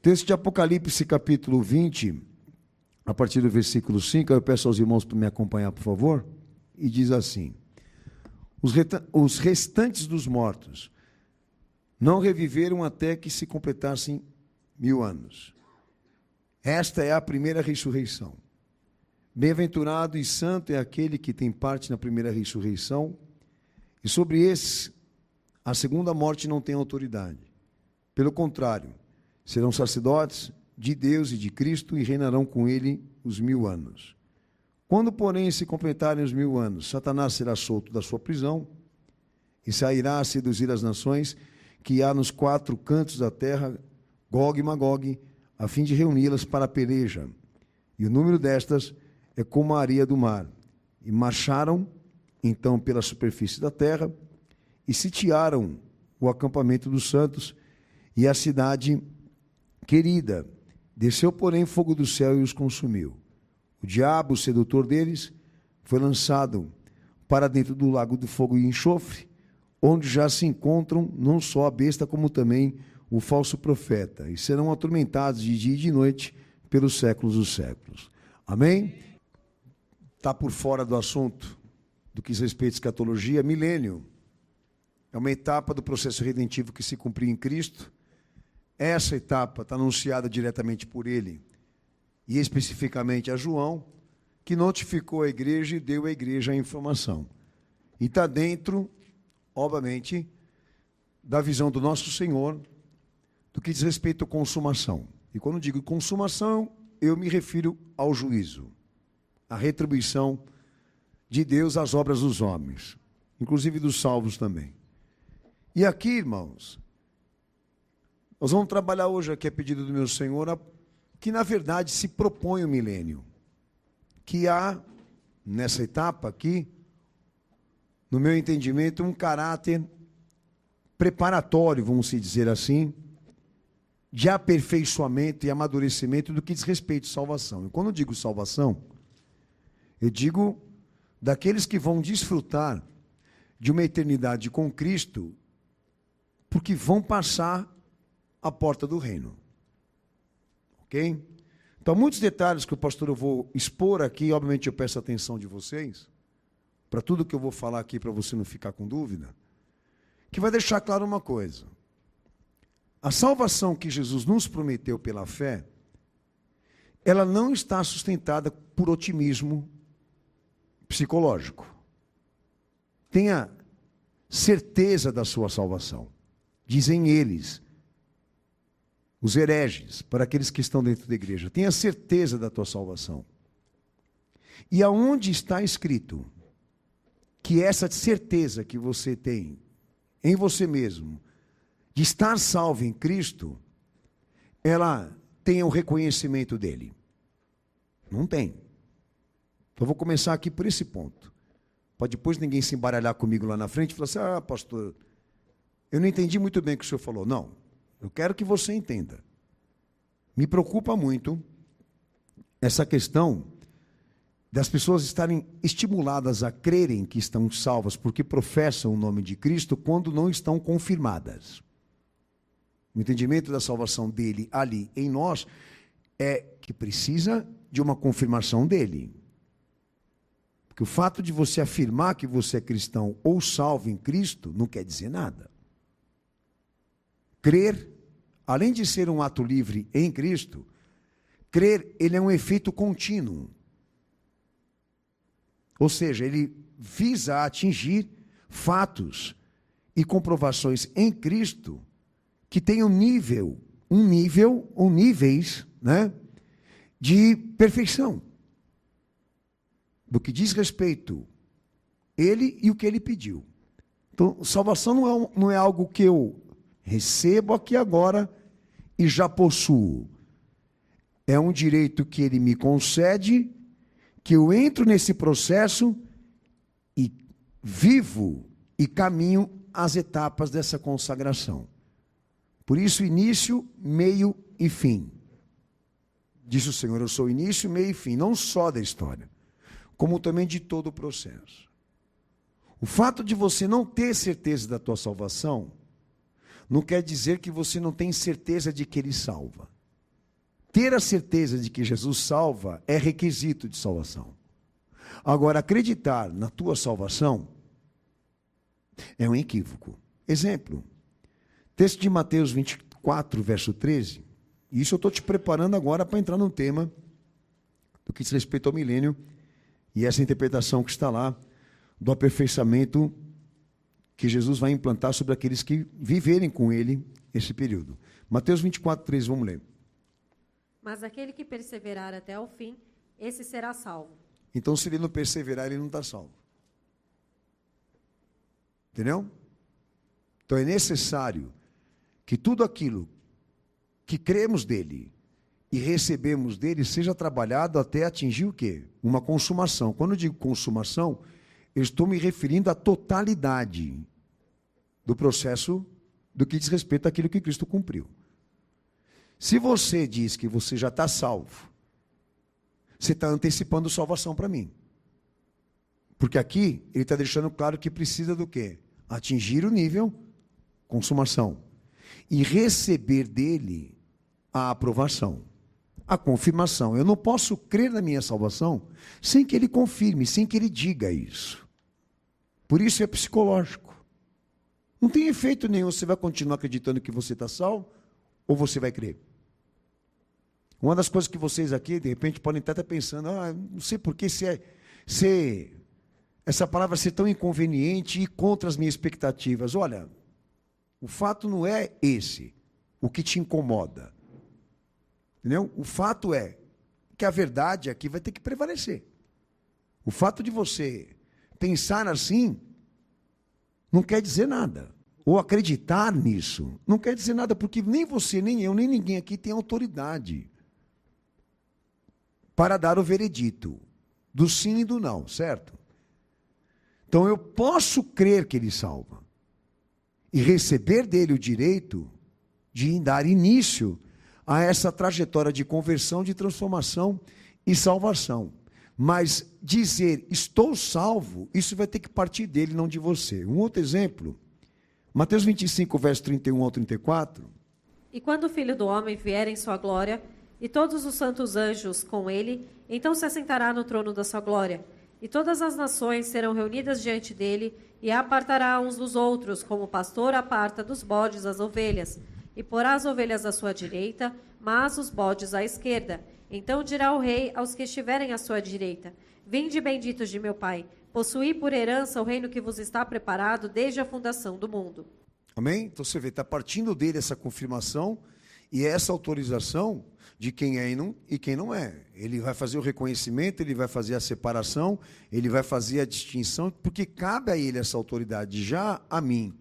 Texto de Apocalipse, capítulo 20, a partir do versículo 5, eu peço aos irmãos para me acompanhar, por favor, e diz assim: os restantes dos mortos não reviveram até que se completassem 1000 anos. Esta é a primeira ressurreição. Bem-aventurado e santo é aquele que tem parte na primeira ressurreição, e sobre esses a segunda morte não tem autoridade. Pelo contrário, serão sacerdotes de Deus e de Cristo e reinarão com ele os 1000 anos. Quando, porém, se completarem os 1000 anos, Satanás será solto da sua prisão e sairá a seduzir as nações que há nos 4 cantos da terra, Gog e Magog, a fim de reuni-las para a peleja. E o número destas é como a areia do mar. E marcharam, então, pela superfície da terra e sitiaram o acampamento dos santos e a cidade querida. Desceu, porém, fogo do céu e os consumiu. O diabo, o sedutor deles, foi lançado para dentro do lago do fogo e enxofre, onde já se encontram não só a besta, como também o falso profeta, e serão atormentados de dia e de noite pelos séculos dos séculos. Amém? Está por fora do assunto do que diz respeito à escatologia. Milênio é uma etapa do processo redentivo que se cumpriu em Cristo. Essa etapa está anunciada diretamente por ele, e especificamente a João, que notificou a igreja e deu à igreja a informação. E está dentro, obviamente, da visão do nosso Senhor, do que diz respeito à consumação. E quando digo consumação, eu me refiro ao juízo, à retribuição de Deus às obras dos homens, inclusive dos salvos também. E aqui, irmãos, nós vamos trabalhar hoje aqui a pedido do meu Senhor, que na verdade se propõe o milênio, que há, nessa etapa aqui, no meu entendimento, um caráter preparatório, vamos dizer assim, de aperfeiçoamento e amadurecimento do que diz respeito à salvação. E quando eu digo salvação, eu digo daqueles que vão desfrutar de uma eternidade com Cristo, porque vão passar a porta do reino. Ok? Então, muitos detalhes que o pastor eu vou expor aqui, obviamente eu peço a atenção de vocês, para tudo que eu vou falar aqui, para você não ficar com dúvida, que vai deixar claro uma coisa. A salvação que Jesus nos prometeu pela fé, ela não está sustentada por otimismo psicológico. Tenha certeza da sua salvação. Dizem eles, os hereges, para aqueles que estão dentro da igreja, tenha certeza da tua salvação. E aonde está escrito que essa certeza que você tem em você mesmo, de estar salvo em Cristo, ela tenha o reconhecimento dele? Não tem. Então, eu vou começar aqui por esse ponto. Pode depois ninguém se embaralhar comigo lá na frente e falar assim: pastor, eu não entendi muito bem o que o senhor falou. Não, eu quero que você entenda. Me preocupa muito essa questão das pessoas estarem estimuladas a crerem que estão salvas porque professam o nome de Cristo quando não estão confirmadas. O entendimento da salvação dele ali em nós é que precisa de uma confirmação dele. Porque o fato de você afirmar que você é cristão ou salvo em Cristo não quer dizer nada. Crer, além de ser um ato livre em Cristo, crer, ele é um efeito contínuo. Ou seja, ele visa atingir fatos e comprovações em Cristo que tenham níveis, né, de perfeição. Do que diz respeito ele e o que ele pediu. Então, salvação não é algo que eu recebo aqui agora e já possuo. É um direito que ele me concede, que eu entro nesse processo e vivo e caminho as etapas dessa consagração. Por isso, início, meio e fim. Diz o Senhor: eu sou início, meio e fim, não só da história, como também de todo o processo. O fato de você não ter certeza da tua salvação não quer dizer que você não tem certeza de que Ele salva. ter a certeza de que Jesus salva é requisito de salvação. Agora, acreditar na tua salvação é um equívoco. Exemplo, texto de Mateus 24, verso 13. Isso eu estou te preparando agora para entrar no tema do que diz respeito ao milênio e essa interpretação que está lá do aperfeiçoamento que Jesus vai implantar sobre aqueles que viverem com ele esse período. Mateus 24, 13, vamos ler. Mas aquele que perseverar até o fim, esse será salvo. Então, se ele não perseverar, ele não está salvo. Entendeu? Então, é necessário que tudo aquilo que cremos dele e recebemos dele seja trabalhado até atingir o quê? Uma consumação. Quando eu digo consumação, eu estou me referindo à totalidade do processo do que diz respeito àquilo que Cristo cumpriu. Se você diz que você já está salvo, você está antecipando salvação para mim. Porque aqui ele está deixando claro que precisa do quê? Atingir o nível consumação. E receber dele a aprovação, a confirmação. Eu não posso crer na minha salvação sem que ele confirme, sem que ele diga isso. Por isso é psicológico. Não tem efeito nenhum, você vai continuar acreditando que você está salvo ou você vai crer. Uma das coisas que vocês aqui, de repente, podem estar pensando, não sei por que essa palavra ser tão inconveniente e contra as minhas expectativas. Olha, o fato não é esse, o que te incomoda. Entendeu? O fato é que a verdade aqui vai ter que prevalecer. O fato de você pensar assim não quer dizer nada. Ou acreditar nisso não quer dizer nada, porque nem você, nem eu, nem ninguém aqui tem autoridade para dar o veredito do sim e do não, certo? Então eu posso crer que ele salva e receber dele o direito de dar início a essa trajetória de conversão, de transformação e salvação. Mas dizer estou salvo, isso vai ter que partir dele, não de você. Um outro exemplo, Mateus 25, verso 31 ao 34. E quando o Filho do Homem vier em sua glória, e todos os santos anjos com ele, então se assentará no trono da sua glória. E todas as nações serão reunidas diante dele, e apartará uns dos outros, como o pastor aparta dos bodes as ovelhas. E porá as ovelhas à sua direita, mas os bodes à esquerda. Então dirá o rei aos que estiverem à sua direita: Vinde, benditos de meu Pai, possuí por herança o reino que vos está preparado desde a fundação do mundo. Amém? Então você vê, está partindo dele essa confirmação e essa autorização de quem é e quem não é. Ele vai fazer o reconhecimento, ele vai fazer a separação, ele vai fazer a distinção, porque cabe a ele essa autoridade. Já a mim,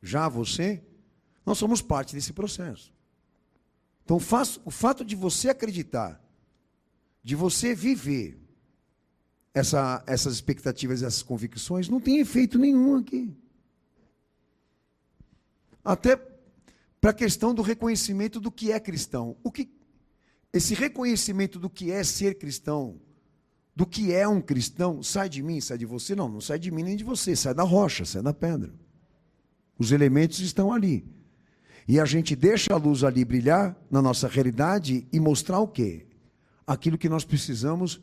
já a você, nós somos parte desse processo. Então, o fato de você acreditar, de você viver essas expectativas, essas convicções, não tem efeito nenhum aqui. Até para a questão do reconhecimento do que é cristão. Esse reconhecimento do que é ser cristão, do que é um cristão, sai de mim, sai de você? Não, não sai de mim nem de você, sai da rocha, sai da pedra. Os elementos estão ali. E a gente deixa a luz ali brilhar na nossa realidade e mostrar o quê? Aquilo que nós precisamos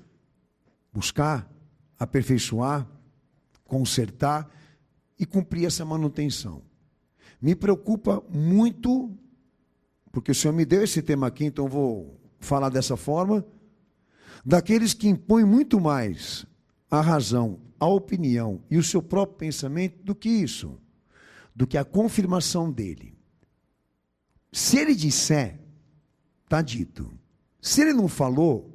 buscar, aperfeiçoar, consertar e cumprir essa manutenção. Me preocupa muito, porque o Senhor me deu esse tema aqui, então vou falar dessa forma, daqueles que impõem muito mais a razão, a opinião e o seu próprio pensamento do que isso, do que a confirmação dele. Se ele disser, está dito. Se ele não falou,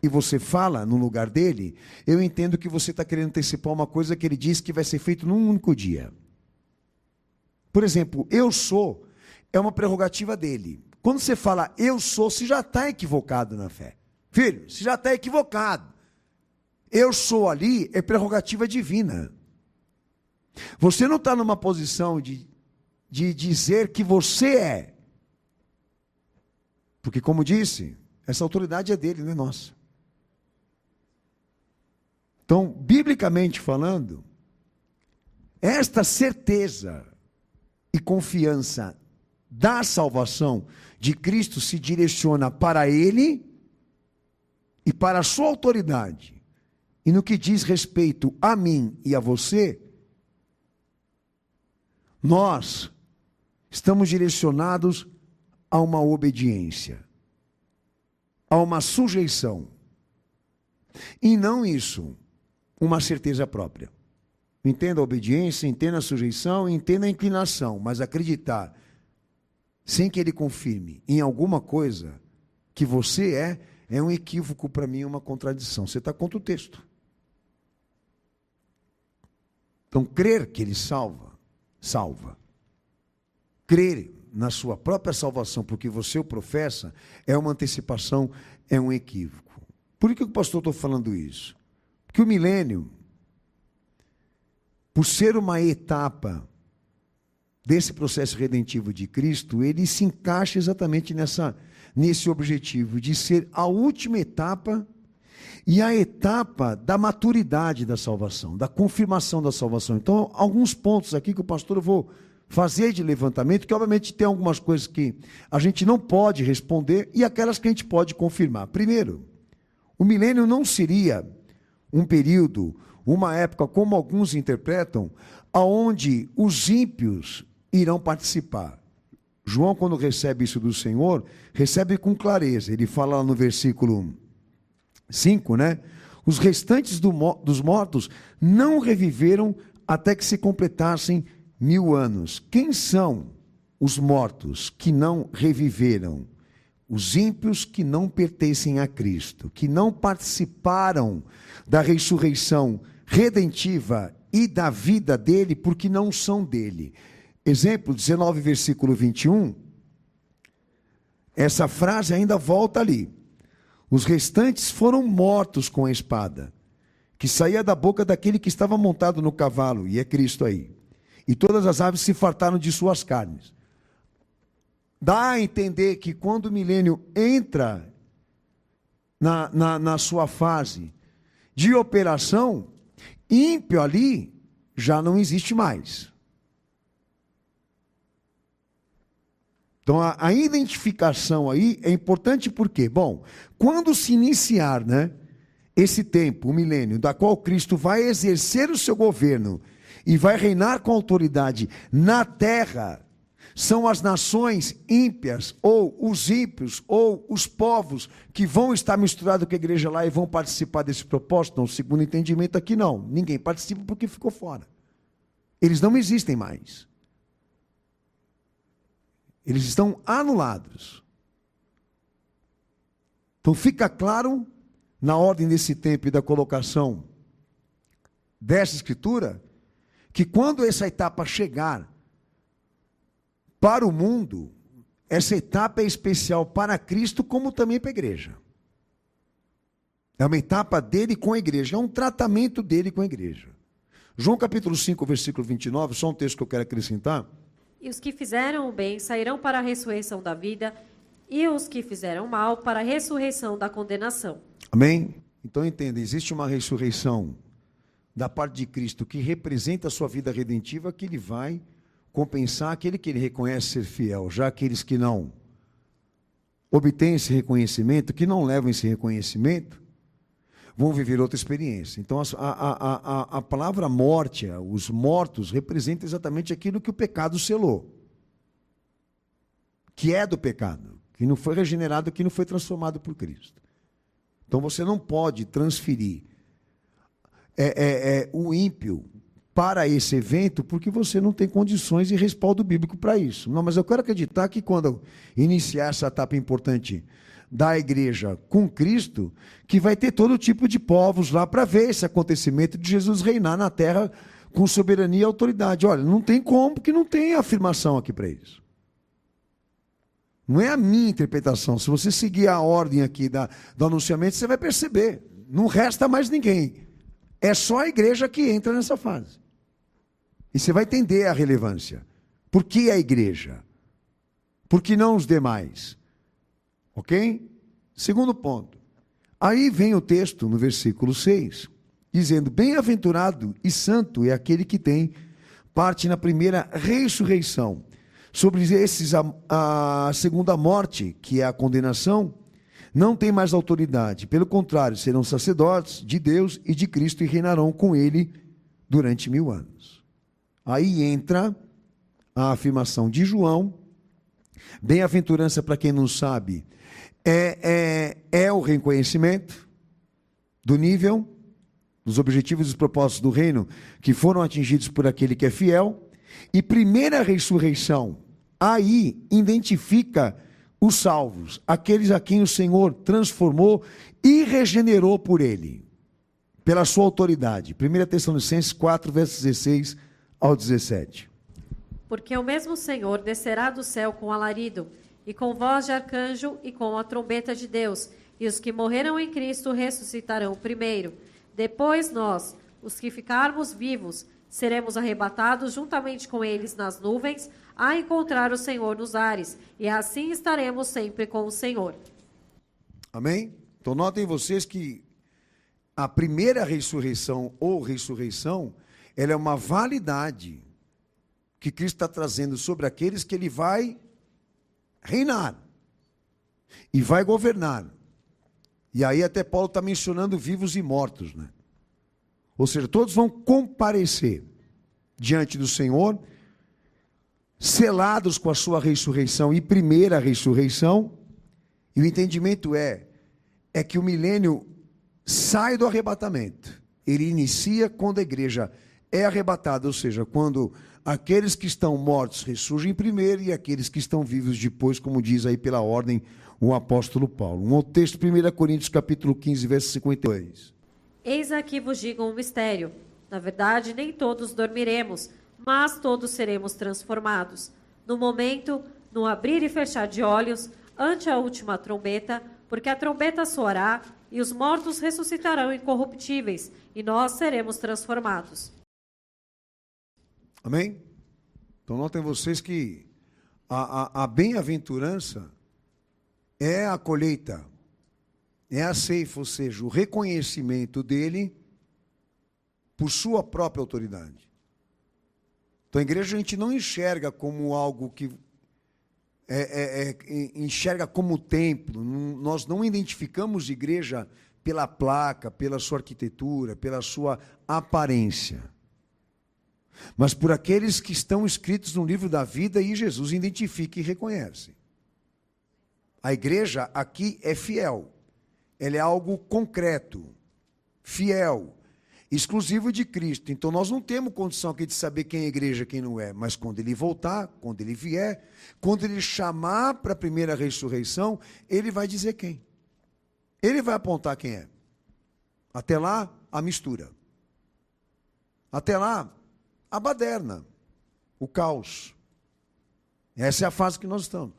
e você fala no lugar dele, eu entendo que você está querendo antecipar uma coisa que ele disse que vai ser feito num único dia. Por exemplo, eu sou, é uma prerrogativa dele. Quando você fala eu sou, você já está equivocado na fé. Filho, você já está equivocado. Eu sou ali é prerrogativa divina. Você não está numa posição de dizer que você é. Porque, como disse, essa autoridade é dele, não é nossa. Então, biblicamente falando, esta certeza e confiança da salvação de Cristo se direciona para Ele e para a sua autoridade. E no que diz respeito a mim e a você, nós estamos direcionados a uma obediência, a uma sujeição. E não isso, uma certeza própria. Entenda a obediência, entenda a sujeição, entenda a inclinação, mas acreditar, sem que Ele confirme em alguma coisa que você é um equívoco para mim, é uma contradição. Você está contra o texto. Então, crer que Ele salva. Crer na sua própria salvação, porque você o professa, é uma antecipação, é um equívoco. Por que o pastor está falando isso? Porque o milênio, por ser uma etapa desse processo redentivo de Cristo, ele se encaixa exatamente nesse objetivo de ser a última etapa e a etapa da maturidade da salvação, da confirmação da salvação. Então, alguns pontos aqui que o pastor eu vou fazer de levantamento, que obviamente tem algumas coisas que a gente não pode responder e aquelas que a gente pode confirmar. Primeiro, o milênio não seria um período, uma época, como alguns interpretam, aonde os ímpios irão participar. João, quando recebe isso do Senhor, recebe com clareza. Ele fala lá no versículo 5, né? Os restantes dos mortos não reviveram até que se completassem 1000 anos. Quem são os mortos que não reviveram? Os ímpios que não pertencem a Cristo, que não participaram da ressurreição redentiva e da vida dele, porque não são dele. Exemplo, 19, versículo 21, essa frase ainda volta ali. Os restantes foram mortos com a espada, que saía da boca daquele que estava montado no cavalo, e é Cristo aí. E todas as aves se fartaram de suas carnes. Dá a entender que quando o milênio entra na sua fase de operação, ímpio ali já não existe mais. Então, a identificação aí é importante porque, bom, quando se iniciar, né, esse tempo, o milênio, da qual Cristo vai exercer o seu governo e vai reinar com autoridade na terra, são as nações ímpias, ou os ímpios, ou os povos que vão estar misturados com a igreja lá e vão participar desse propósito? Não, segundo o entendimento aqui não. Ninguém participa porque ficou fora. Eles não existem mais. Eles estão anulados. Então fica claro, na ordem desse tempo e da colocação dessa escritura, que quando essa etapa chegar para o mundo, essa etapa é especial para Cristo, como também para a igreja. É uma etapa dele com a igreja, é um tratamento dele com a igreja. João capítulo 5, versículo 29, só um texto que eu quero acrescentar. E os que fizeram o bem sairão para a ressurreição da vida, e os que fizeram mal para a ressurreição da condenação. Amém? Então entenda, existe uma ressurreição da parte de Cristo que representa a sua vida redentiva, que ele vai compensar aquele que ele reconhece ser fiel. Já aqueles que não obtêm esse reconhecimento, que não levam esse reconhecimento, vão viver outra experiência. Então a palavra morte, os mortos, representa exatamente aquilo que o pecado selou, que é do pecado, que não foi regenerado, que não foi transformado por Cristo. Então você não pode transferir o ímpio para esse evento, porque você não tem condições e respaldo bíblico para isso. Não, mas eu quero acreditar que quando iniciar essa etapa importante da igreja com Cristo, que vai ter todo tipo de povos lá para ver esse acontecimento de Jesus reinar na terra com soberania e autoridade. Olha, não tem como, porque não tem afirmação aqui para isso. Não é a minha interpretação. Se você seguir a ordem aqui do anunciamento, você vai perceber. Não resta mais ninguém. É só a igreja que entra nessa fase. E você vai entender a relevância. Por que a igreja? Por que não os demais? Ok? Segundo ponto. Aí vem o texto, no versículo 6, dizendo: bem-aventurado e santo é aquele que tem parte na primeira ressurreição. Sobre esses, a segunda morte, que é a condenação, não tem mais autoridade. Pelo contrário, serão sacerdotes de Deus e de Cristo e reinarão com ele durante 1000 anos. Aí entra a afirmação de João. Bem-aventurança, para quem não sabe, é o reconhecimento do nível, dos objetivos e dos propósitos do reino que foram atingidos por aquele que é fiel. E primeira ressurreição, aí identifica os salvos, aqueles a quem o Senhor transformou e regenerou por ele, pela sua autoridade. 1 Tessalonicenses 4, versos 16 ao 17. Porque o mesmo Senhor descerá do céu com alarido, e com voz de arcanjo, e com a trombeta de Deus, e os que morreram em Cristo ressuscitarão primeiro. Depois nós, os que ficarmos vivos, seremos arrebatados juntamente com eles nas nuvens, a encontrar o Senhor nos ares, e assim estaremos sempre com o Senhor. Amém? Então notem vocês que a primeira ressurreição ou ressurreição, ela é uma validade que Cristo está trazendo sobre aqueles que ele vai reinar e vai governar. E aí até Paulo está mencionando vivos e mortos, né? Ou seja, todos vão comparecer diante do Senhor, selados com a sua ressurreição e primeira ressurreição. E o entendimento é que o milênio sai do arrebatamento. Ele inicia quando a igreja é arrebatada, ou seja, quando aqueles que estão mortos ressurgem primeiro e aqueles que estão vivos depois, como diz aí pela ordem o apóstolo Paulo. Um texto, 1 Coríntios capítulo 15, verso 52. Eis aqui vos digo um mistério. Na verdade, nem todos dormiremos, mas todos seremos transformados. No momento, no abrir e fechar de olhos, ante a última trombeta, porque a trombeta soará, e os mortos ressuscitarão incorruptíveis, e nós seremos transformados. Amém? Então notem vocês que a bem-aventurança é a colheita, é a ceifa, ou seja, o reconhecimento dele por sua própria autoridade. Então a igreja a gente não enxerga como algo que enxerga como templo. Nós não identificamos igreja pela placa, pela sua arquitetura, pela sua aparência, mas por aqueles que estão escritos no livro da vida e Jesus identifica e reconhece. A igreja aqui é fiel, ela é algo concreto, fiel, exclusivo de Cristo. Então nós não temos condição aqui de saber quem é a igreja e quem não é, mas quando ele voltar, quando ele vier, quando ele chamar para a primeira ressurreição, ele vai dizer quem. Ele vai apontar quem é. Até lá, a mistura. Até lá, a baderna, o caos. Essa é a fase que nós estamos.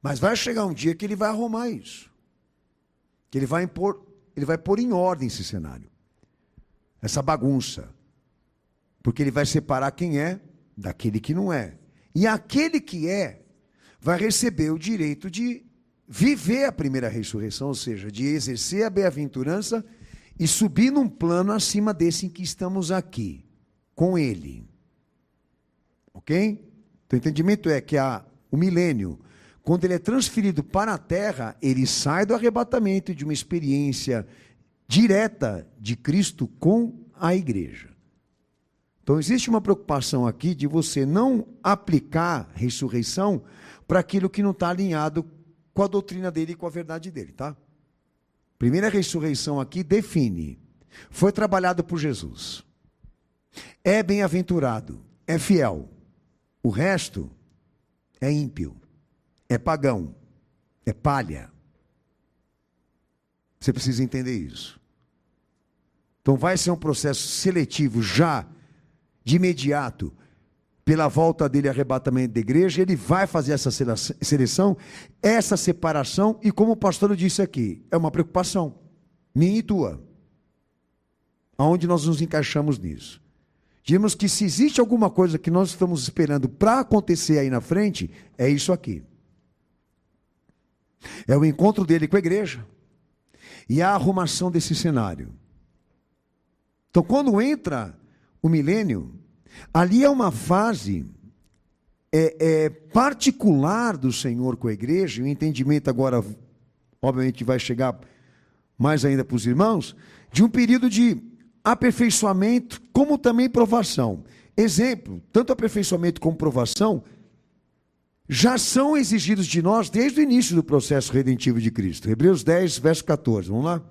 Mas vai chegar um dia que ele vai arrumar isso. Que ele vai pôr em ordem esse cenário. Essa bagunça. Porque ele vai separar quem é daquele que não é. E aquele que é, vai receber o direito de viver a primeira ressurreição, ou seja, de exercer a bem-aventurança e subir num plano acima desse em que estamos aqui, com ele. Ok? Então o entendimento é que o milênio, quando ele é transferido para a terra, ele sai do arrebatamento de uma experiência direta de Cristo com a igreja. Então existe uma preocupação aqui de você não aplicar ressurreição para aquilo que não está alinhado com a doutrina dele e com a verdade dele, tá? Primeira ressurreição aqui define, foi trabalhado por Jesus, é bem-aventurado, é fiel, o resto é ímpio, é pagão, é palha. Você precisa entender isso. Então vai ser um processo seletivo já, de imediato, pela volta dele arrebatamento da igreja, ele vai fazer essa seleção, essa separação, e como o pastor disse aqui, é uma preocupação, minha e tua. Aonde nós nos encaixamos nisso? Dizemos que se existe alguma coisa que nós estamos esperando para acontecer aí na frente, é isso aqui. É o encontro dele com a igreja, e a arrumação desse cenário. Então quando entra o milênio, ali é uma fase particular do Senhor com a igreja, e o entendimento agora, obviamente, vai chegar mais ainda para os irmãos, de um período de aperfeiçoamento, como também provação. Exemplo, tanto aperfeiçoamento como provação já são exigidos de nós desde o início do processo redentivo de Cristo. Hebreus 10, verso 14, vamos lá?